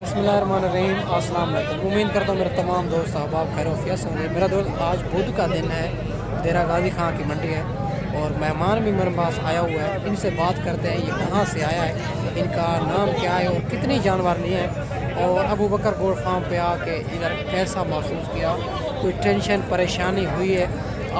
बिस्मिल्लाहिर्रहमानिर्रहीम। अस्सलाम वालेकुम। उम्मीद करता हूँ मेरे तमाम दोस्त अहबाब खैरियत से होंगे। मेरा दोस्त आज बुध का दिन है, देरा गाजी खां की मंडी है और मेहमान भी मेरे पास आया हुआ है। इनसे बात करते हैं ये कहाँ से आया है, इनका नाम क्या है और कितनी जानवर लिए हैं और अबू बकर गोट फार्म पे आके इधर कैसा महसूस किया, कोई टेंशन परेशानी हुई है,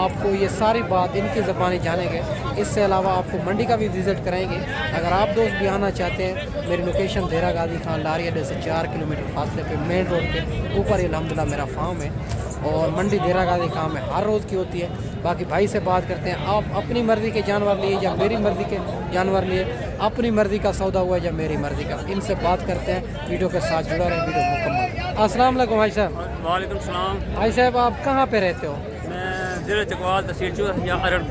आपको ये सारी बात इनकी ज़बानी जानेंगे। इससे अलावा आपको मंडी का भी विज़िट कराएंगे। अगर आप दोस्त भी आना चाहते हैं, मेरी लोकेशन देरा गाजी खां लारी अड्डे से 4 किलोमीटर फासले पे मेन रोड पे ऊपर ही अल्हम्दुलिल्लाह मेरा फार्म है और मंडी देरा गाजी खां में हर रोज़ की होती है। बाकी भाई से बात करते हैं, आप अपनी मर्ज़ी के जानवर लिए या मेरी मर्ज़ी के जानवर लिए, अपनी मर्ज़ी का सौदा हुआ या मेरी मर्ज़ी का, इनसे बात करते हैं। वीडियो के साथ जुड़ा रहे, वीडियो मुकम्मल। अस्सलाम वालेकुम भाई साहब। वालेकुम सलाम। भाई साहब आप कहाँ पे रहते हो? मैं ज़िला चकवाल तहसील चूर या अरड़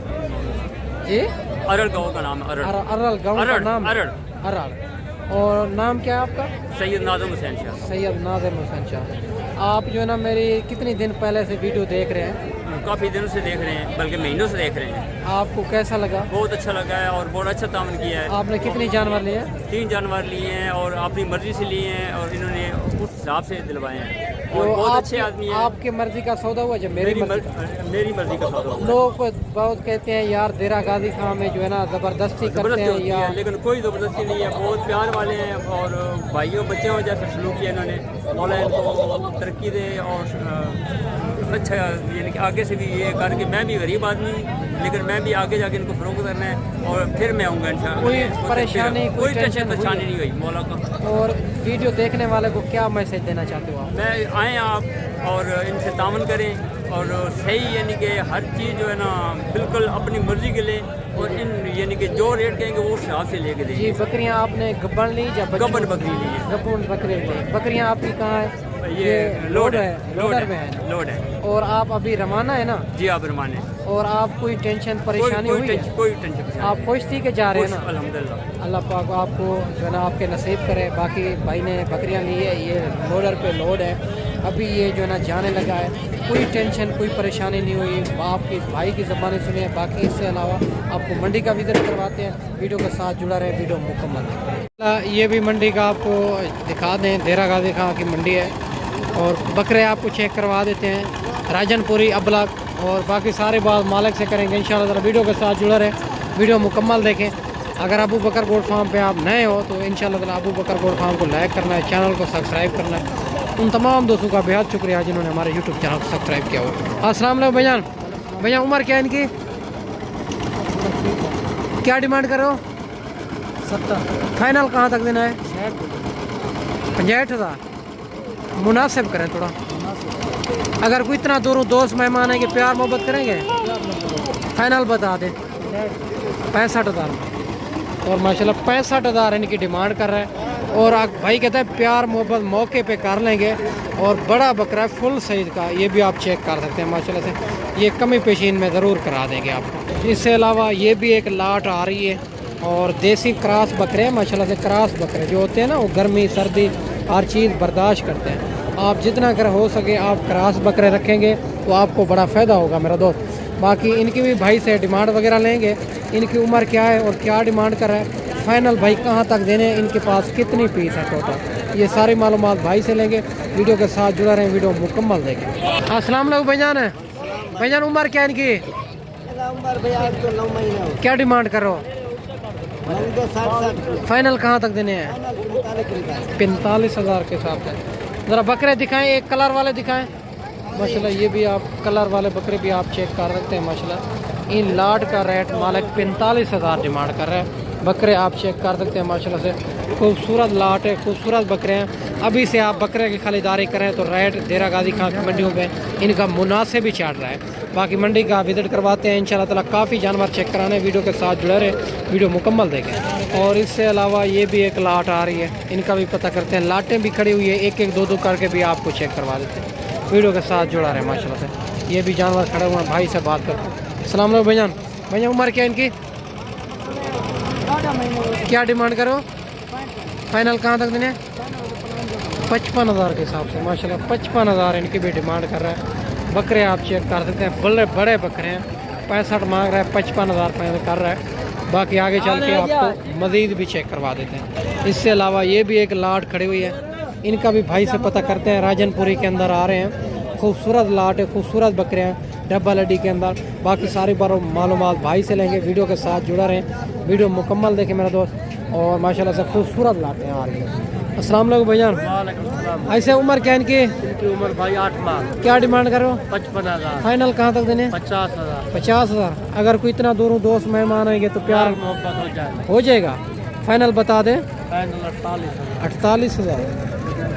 जी, अरड़ गाँव का नाम है। अरड़ अरल गाँव का अरड़ नाम? अरड़। अरल। और नाम क्या है आपका? सैयद नाज़िम हुसैन शाह। सैयद नाज़िम हुसैन शाह। आप जो है ना मेरी कितनी दिन पहले से वीडियो देख रहे हैं? काफ़ी दिनों से देख रहे हैं, बल्कि महीनों से देख रहे हैं। आपको कैसा लगा? बहुत अच्छा लगा है और बहुत अच्छा तामन किया है। आपने कितनी जानवर लिए? 3 जानवर लिए हैं और अपनी मर्ज़ी से लिए हैं और इन्होंने उस हिसाब से दिलवाए हैं और तो बहुत अच्छे आदमी हैं। आपके मर्जी का सौदा हुआ जब मेरी मर्जी? मेरी मर्ज़ी का सौदा हुआ। लोग बहुत कहते हैं यार देरा गाजी खां में जो है ना ज़बरदस्ती करते ज़बरदस्ती हैं होती या है, लेकिन कोई ज़बरदस्ती नहीं है। बहुत प्यार वाले हैं और भाइयों बच्चों जैसे सलूक किया इन्होंने। मौला इनको तरक्की दे और अच्छा, यानी कि आगे से भी ये करके, मैं भी गरीब आदमी हूँ लेकिन मैं भी आगे जाके इनको फ़रोग़ करना है और फिर मैं आऊँगा इंशाअल्लाह। कोई परेशानी कोई टेंशन नहीं हुई मौला का। और वीडियो देखने वाले को क्या मैसेज देना चाहते हो आप? मैं आएँ आप और इनसे तामन करें और सही, यानी कि हर चीज़ जो है ना बिल्कुल अपनी मर्ज़ी के लिए और इन यानी कि जो रेट कहेंगे वो उस हिसाब से लेके देंगे। जी, बकरियां आपने गब्बन ली या गब्बन बकरी ली है। गब्बन बकरी ली। बकरियां आपकी कहाँ है? ये लोड है, लोडर में है। लोड है। और आप अभी रवाना है ना? जी आप रवाना है। और आप कोई टेंशन परेशानी हुई है? कोई टेंशन। आप खुश थी के जा रहे हैं ना? अल्हम्दुलिल्लाह। अल्लाह पाक आपको जो है ना आपके नसीब करे। बाकी भाई ने बकरियां ली है, ये लोडर पे लोड है, अभी ये जो है ना जाने लगा है। कोई टेंशन कोई परेशानी नहीं हुई, आपकी भाई की ज़बानी सुनिए। बाकी इससे अलावा आपको मंडी का विज़िट करवाते हैं। वीडियो के साथ जुड़ा रहे, वीडियो मुकम्मल। ये भी मंडी का आपको दिखा दें, देरा गाजी खां की मंडी है और बकरे आपको चेक करवा देते हैं, राजनपुरी अबलग। और बाकी सारे बात मालिक से करेंगे इंशाअल्लाह। वीडियो के साथ जुड़ा रहे, वीडियो मुकम्मल देखें। अगर अबू बकर गोट फार्म पे आप नए हो तो इंशाअल्लाह अबू बकर गोट फार्म को लाइक करना है, चैनल को सब्सक्राइब करना है। उन तमाम दोस्तों का बेहद शुक्रिया जिन्होंने हमारे यूट्यूब चैनल को सब्सक्राइब किया हो। अस्सलाम वालेकुम भैया। भैया उम्र क्या है इनकी? क्या डिमांड कर रहे हो? 70। फाइनल कहाँ तक देना है? 65,000। मुनासिब करें थोड़ा। अगर कोई इतना दूर दोस्त मेहमान है कि प्यार मोहब्बत करेंगे, फाइनल बता दें 65,000। और माशाल्लाह 65,000 इनकी डिमांड कर रहा है। और भाई कहता है प्यार मोहब्बत मौके पे कर लेंगे। और बड़ा बकरा है फुल सईद का, ये भी आप चेक कर सकते हैं माशाल्लाह से। ये कमी पेशीन में ज़रूर करा देंगे आपको। इससे अलावा ये भी एक लाट आ रही है और देसी क्रॉस बकरे हैं माशाल्लाह से। क्रॉस बकरे जो होते हैं ना वो गर्मी सर्दी हर चीज़ बर्दाश्त करते हैं। आप जितना अगर हो सके आप क्रॉस बकरे रखेंगे तो आपको बड़ा फ़ायदा होगा मेरा दोस्त। बाकी इनकी भी भाई से डिमांड वगैरह लेंगे, इनकी उम्र क्या है और क्या डिमांड कर रहा है, फाइनल भाई कहाँ तक देने, इनके पास कितनी पीस है टोटल, ये सारी मालूमात भाई से लेंगे। वीडियो के साथ जुड़ा रहे, वीडियो मुकम्मल देखें। अस्सलाम वालेकुम भाईजान। भाईजान उम्र क्या है इनकी? क्या डिमांड कर रहे हो? फाइनल कहाँ तक देने हैं? 45,000 के हिसाब से। ज़रा बकरे दिखाएं, एक कलर वाले दिखाएं माशाल्लाह। ये भी आप कलर वाले बकरे भी आप चेक कर सकते हैं माशाल्लाह। इन लाट का रेट मालिक 45,000 डिमांड कर रहा है। बकरे आप चेक कर सकते हैं माशाल्लाह से। खूबसूरत लाट है, खूबसूरत बकरे हैं। अभी से आप बकरे की खरीदारी करें तो रेट देरा गाजी खां की मंडियों में इनका मुनासिब भी चढ़ रहा है। बाकी मंडी का विजिट करवाते हैं इंशाल्लाह ताला। काफ़ी जानवर चेक कराने, वीडियो के साथ जुड़े रहे, वीडियो मुकम्मल देखें। और इससे अलावा ये भी एक लाट आ रही है, इनका भी पता करते हैं। लाटें भी खड़ी हुई है, एक एक दो दो करके भी आपको चेक करवा देते हैं। वीडियो के साथ जुड़ा रहे माशाल्लाह से। ये भी जानवर खड़े हुए हैं, भाई से बात करते हैं। अस्सलाम वालेकुम भैया। भैया उम्र क्या है इनकी? क्या डिमांड करो? फाइनल कहाँ तक देने? 55,000 के हिसाब से माशाल्लाह। 55,000 इनकी भी डिमांड कर रहा है। बकरे आप चेक कर सकते हैं, बड़े बड़े बकरे हैं। 65 मांग रहा है, 55,000 फाइनल कर रहा है। बाकी आगे चल के आपको मज़ीद भी चेक करवा देते हैं। इससे अलावा ये भी एक लाट खड़ी हुई है, इनका भी भाई से पता करते हैं। राजनपुरी के अंदर आ रहे हैं, खूबसूरत लाट है, खूबसूरत बकरे हैं डब्बा लड्डी के अंदर। बाकी सारी बार मालूमात भाई से लेंगे, वीडियो के साथ जुड़ा रहें, वीडियो मुकम्मल देखें मेरा दोस्त। और माशाल्लाह से खूबसूरत लाटें आ रही हैं। अस्सलाम वालेकुम भैया। ऐसे उम्र क्या इनकी? इनकी उम्र भाई 8 माह। क्या डिमांड करो? 55,000। फाइनल कहाँ तक देने? 50,000। 50,000। अगर कोई इतना दूरों दोस्त मेहमान आएंगे तो प्यार मोहब्बत हो जाए। हो जाएगा। फाइनल बता दें? फाइनल 48,000। 48,000।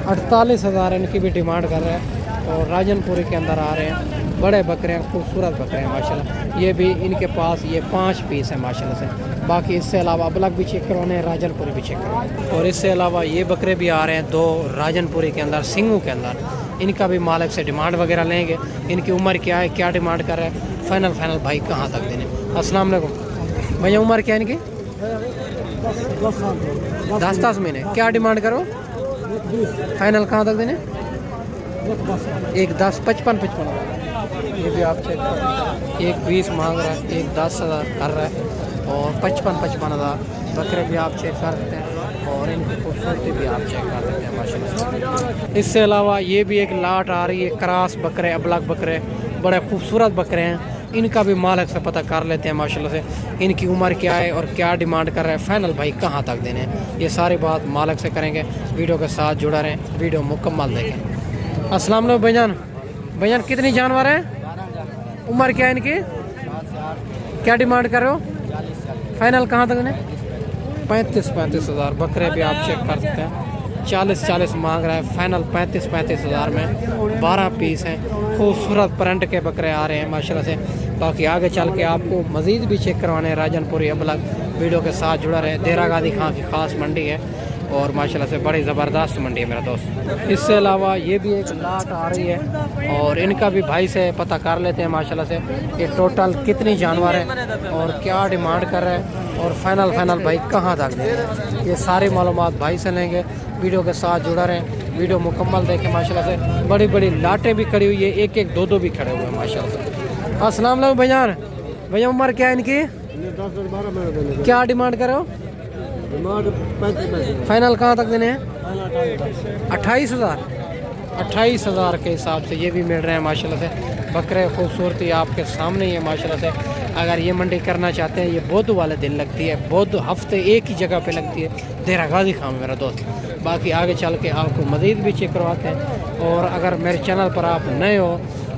48,000 इनकी भी डिमांड कर रहे हैं। और राजनपुरी के अंदर आ रहे हैं, बड़े बकरे हैं, खूबसूरत बकरे हैं माशाल्लाह। ये भी इनके पास ये 5 पीस है माशाल्लाह से। बाकी इससे अलावा अबलग भी चेक करवाने हैं, राजनपुरी भी चेक करवाने। और इससे अलावा ये बकरे भी आ रहे हैं 2 राजनपुरी के अंदर, सिंगू के अंदर। इनका भी मालिक से डिमांड वगैरह लेंगे। इनकी उम्र क्या है, क्या डिमांड कर रहे हैं, फाइनल भाई कहाँ तक देने। अस्सलाम वालेकुम भैया, उम्र क्या है इनकी? 10 महीने। क्या डिमांड करो? फाइनल कहाँ तक देने? 1,10, 55,000। ये भी आप चेक करें, 1,20 मांग रहा है, 1,10,000 कर रहा है। और 55,000 बकरे भी आप चेक कर सकते हैं। और इनकी खूबसूरती भी आप चेक कर सकते हैं माशाल्लाह। इससे अलावा ये भी एक लाट आ रही है, क्रास बकरे, अबलग बकरे, बड़े खूबसूरत बकरे हैं। इनका भी मालिक से पता कर लेते हैं माशाल्लाह से, इनकी उम्र क्या है और क्या डिमांड कर रहे हैं, फाइनल भाई कहाँ तक देने हैं। ये सारी बात मालिक से करेंगे। वीडियो के साथ जुड़ा रहें, वीडियो मुकम्मल देखें। अस्सलाम वालेकुम भाईजान। भाईजान कितनी जानवर हैं? उम्र क्या है इनकी? क्या डिमांड कर रहे हो? फाइनल कहाँ तक देने? 35,000 बकरे भी आप चेक कर सकते हैं। 40 मांग रहा है, फाइनल 35,000 में 12 पीस हैं। खूबसूरत प्रिंट के बकरे आ रहे हैं माशाल्लाह से। बाकी आगे चल के आपको मज़ीद भी चेक करवाने हैं राजनपुरी अबलग। वीडियो के साथ जुड़ा रहे। देरा गादी खां की ख़ास मंडी है और माशाल्लाह से बड़ी ज़बरदस्त मंडी है मेरा दोस्त। इससे अलावा ये भी एक लाट आ रही है और इनका भी भाई से पता कर लेते हैं माशाल्लाह से, ये टोटल कितनी जानवर है और क्या डिमांड कर रहे हैं और फाइनल भाई कहाँ तक देंगे। ये सारी मालूमात भाई से लेंगे। वीडियो के साथ जुड़ा रहें, वीडियो मुकम्मल देखें माशाल्लाह से। बड़ी बड़ी लाटें भी खड़ी हुई है, एक 2 भी खड़े हुए हैं माशाल्लाह से। अस्सलाम वालेकुम भैया। भैया उम्र क्या है इनकी? 10-12 क्या डिमांड करो? फाइनल कहाँ तक देने हैं? 28,000। 28,000 के हिसाब से ये भी मिल रहे हैं माशाल्लाह से। बकरे खूबसूरती आपके सामने ही है माशाल्लाह से। अगर ये मंडी करना चाहते हैं, ये बौद्ध वाले दिन लगती है, बौद्ध हफ्ते एक ही जगह पे लगती है, देरा गाजी खां मेरा दोस्त। बाकी आगे चल के आपको मज़ीद भी चेक करवाते हैं। और अगर मेरे चैनल पर आप नए हो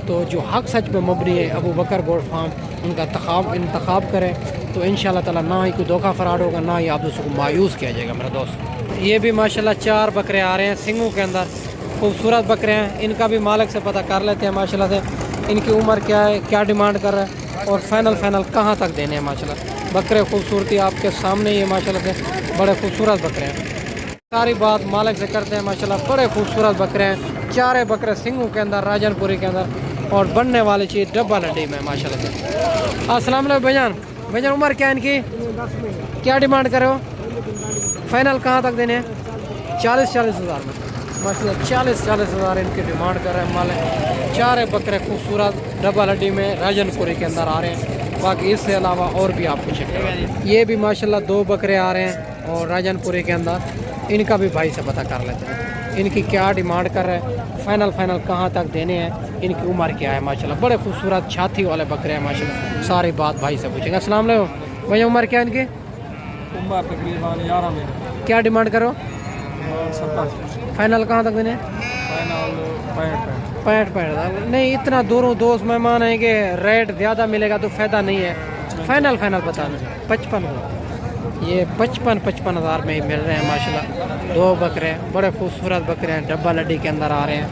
तो जो हक सच पे मबनी है अबू बकर गोट फार्म, उनका इंतखाब करें तो इंशाल्लाह ताला ना ही कोई धोखा फराड होगा, ना ही आप दूसरों को मायूस किया जाएगा मेरा दोस्त। ये भी माशाल्लाह 4 बकरे आ रहे हैं सिंगू के अंदर, खूबसूरत बकरे हैं। इनका भी मालिक से पता कर लेते हैं माशाल्लाह से, इनकी उम्र क्या है, क्या डिमांड कर रहा है और फाइनल कहाँ तक देने हैं माशाल्लाह। बकरे खूबसूरती आपके सामने ही है माशाल्लाह से, बड़े खूबसूरत बकरे हैं। सारी बात मालिक से करते हैं माशाल्लाह। बड़े खूबसूरत बकरे हैं, 4 बकरे सिंगू के अंदर, राजनपुरी के अंदर, और बनने वाली चीज़ डब्बा लड्डी में माशाल्लाह से। अस्सलाम वालेकुम भैजान, उम्र क्या है इनकी? क्या डिमांड करे हो? फाइनल कहाँ तक देने हैं? 40,000 में माशाल्लाह। 40,000 इनकी डिमांड कर रहे हैं मालिक। 4 बकरे खूबसूरत डब्बा लड्डी में राजनपुरी के अंदर आ रहे हैं। बाकी इससे अलावा और भी आपको चेक करें। ये भी माशाल्लाह 2 बकरे आ रहे हैं और राजनपुरी के अंदर। इनका भी भाई से पता कर लेते हैं इनकी क्या डिमांड कर रहे हैं, फाइनल कहाँ तक देने हैं, इनकी उम्र क्या है माशाल्लाह। बड़े खूबसूरत छाती वाले बकरे हैं माशाल्लाह। सारी बात भाई से पूछेंगे। अस्सलाम वालेकुम भैया, उम्र क्या है इनकी? उम्र तकरीबन 11 महीने। क्या डिमांड करो? 27। फाइनल कहाँ तक देने? फाइनल 65,000। नहीं, इतना दूरों दोस्त मेहमान आएंगे, रेट ज़्यादा मिलेगा तो फ़ायदा नहीं है। फाइनल बताना 55। ये 55,000 में ही मिल रहे हैं माशाल्लाह। 2 बकरे बड़े खूबसूरत बकरे हैं, डब्बा लड्डी के अंदर आ रहे हैं।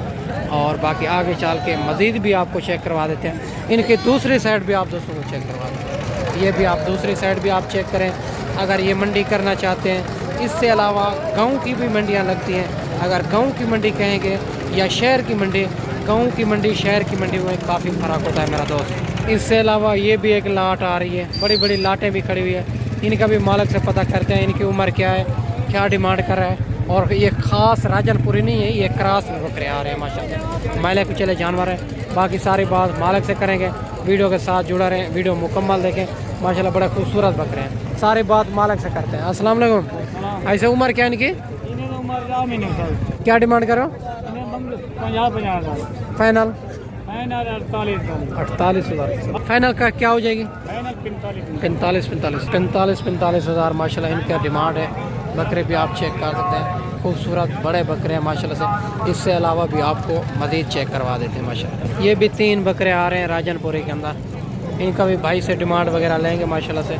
और बाकी आगे चल के मज़ीद भी आपको चेक करवा देते हैं। इनकी दूसरी साइड भी आप दोस्तों को चेक करवा देते हैं। ये भी आप दूसरी साइड भी आप चेक करें अगर ये मंडी करना चाहते हैं। इससे अलावा गाँव की भी मंडियाँ लगती हैं। अगर गाँव की मंडी कहेंगे या शहर की मंडी, गाँव की मंडी शहर की मंडी में काफ़ी फ़र्क होता है मेरा दोस्त। इससे अलावा ये भी एक लाट आ रही है, बड़ी बड़ी लाटें भी खड़ी हुई है। इनका भी मालिक से पता करते हैं इनकी उम्र क्या है, क्या डिमांड कर रहा है। और ये ख़ास राजनपुरी नहीं है, ये क्रास बकरे आ रहे हैं माशाल्लाह। मालिक को चले जानवर है। बाकी सारी बात मालिक से करेंगे। वीडियो के साथ जुड़ा रहें, वीडियो मुकम्मल देखें माशाल्लाह। बड़े खूबसूरत बकरे हैं, सारी बात मालिक से करते हैं। अस्सलाम वालेकुम। ऐसे उम्र क्या है इनकी? उम्र 50 महीने सर क्या डिमांड करो? 50,000 फाइनल फाइनल 48,000। फाइनल का क्या हो जाएगी? फाइनल 45,000 माशाल्लाह इनका डिमांड है। बकरे भी आप चेक कर सकते हैं, खूबसूरत बड़े बकरे हैं माशाल्लाह से। इससे अलावा भी आपको मज़ीद चेक करवा देते हैं माशाल्लाह। ये भी 3 बकरे आ रहे हैं राजनपुरी के अंदर, इनका भी भाई से डिमांड वगैरह लेंगे माशाल्लाह से।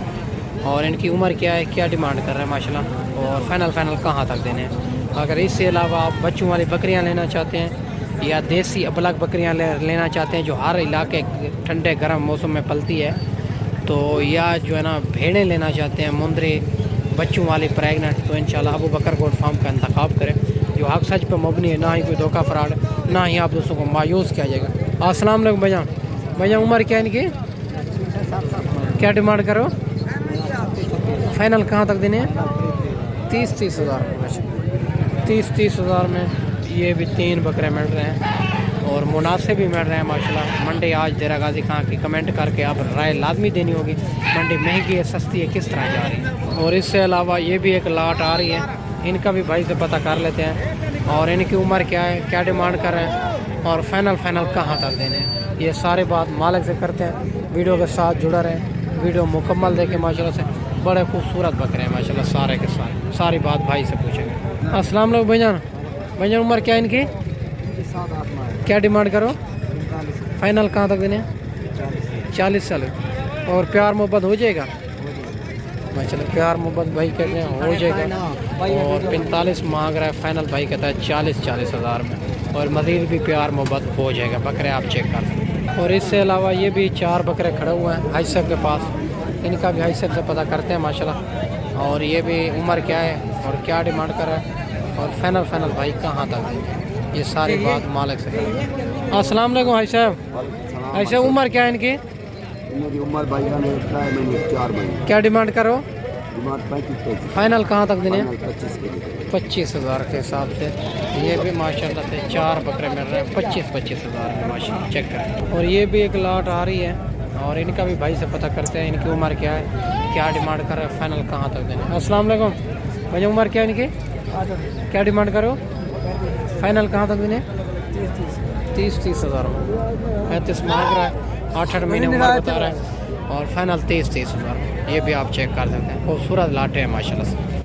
और इनकी उम्र क्या है, क्या डिमांड कर रहे हैं माशाल्लाह, और फाइनल कहाँ तक देने हैं। अगर इससे अलावा आप बच्चों वाली बकरियाँ लेना चाहते हैं या देसी अबलग बकरियाँ लेना चाहते हैं जो हर इलाके ठंडे गर्म मौसम में पलती है, तो या जो है ना भेड़ें लेना चाहते हैं मुंदरी बच्चों वाली प्रेगनेंट, तो इंशाल्लाह अबू बकर गोट फार्म का इंतखाब करें जो हक सच पे मबनी है, ना ही कोई धोखा फ्रॉड, ना ही आप दोस्तों को मायूस किया जाएगा। अस्सलाम वालेकुम भैया उम्र क्या है इनकी, क्या डिमांड करो? फाइनल कहाँ तक देने हैं? 30,000 30,000 में ये भी 3 बकरे मिल रहे हैं और मुनासिब भी मिल रहे हैं माशाल्लाह। मंडी आज देरा गाजी खां की कमेंट करके आप राय लाजमी देनी होगी, मंडी महंगी है सस्ती है किस तरह जा रही है। और इससे अलावा ये भी एक लाट आ रही है, इनका भी भाई से पता कर लेते हैं और इनकी उम्र क्या है, क्या डिमांड कर रहे हैं और फाइनल कहाँ तक देने हैं। ये सारे बात मालिक से करते हैं। वीडियो के साथ जुड़ा रहें, वीडियो मुकम्मल देखें माशाल्लाह से। बड़े खूबसूरत बकरे हैं माशाल्लाह सारे के सारे, सारी बात भाई से पूछेंगे। अस्सलाम वालेकुम भैया उम्र क्या है इनकी, क्या डिमांड करो? फाइनल कहाँ तक देने हैं? 40 साल। और प्यार मोहब्बत हो जाएगा माशाल्लाह, प्यार मोहब्बत भाई कहते हैं हो जाएगा। और 45 मांग रहा है, फाइनल भाई कहता है 40,000 में, और मज़ीद भी प्यार मोहब्बत हो जाएगा। बकरे आप चेक कर सकते हैं। और इससे अलावा ये भी 4 बकरे खड़े हुए हैं हाई साहब के पास, इनका भी हाई साहब से पता करते हैं माशाल्लाह। और ये भी उम्र क्या है और क्या डिमांड कर रहा है और फाइनल भाई कहाँ तक है, ये सारी बात मालिक से करेंगे। अस्सलाम वालेकुम भाई साहब, ऐसे उम्र क्या है इनकी? मेरी उम्र भाई है 4 महीने। क्या डिमांड करो? डिमांड 35,000। फाइनल कहाँ तक देने? 25,000 के हिसाब से। ये भी माशाल्लाह से 4 बकरे मिल रहे हैं 25,000 में माशाल्लाह, चेक करें। और ये भी एक लाट आ रही है और इनका भी भाई से पता करते हैं इनकी उम्र क्या है, क्या डिमांड कर रहे हैं, फाइनल कहाँ तक देने। अस्सलाम वालेकुम भैया उम्र क्या है इनकी, क्या डिमांड करो? फाइनल कहाँ तक देने? 30,000 में। 35 मांग रहा है, 8 महीने उम्र बता रहा है और फाइनल 30,000। ये भी आप चेक कर सकते हैं, खूबसूरत लाटे हैं माशाल्लाह से।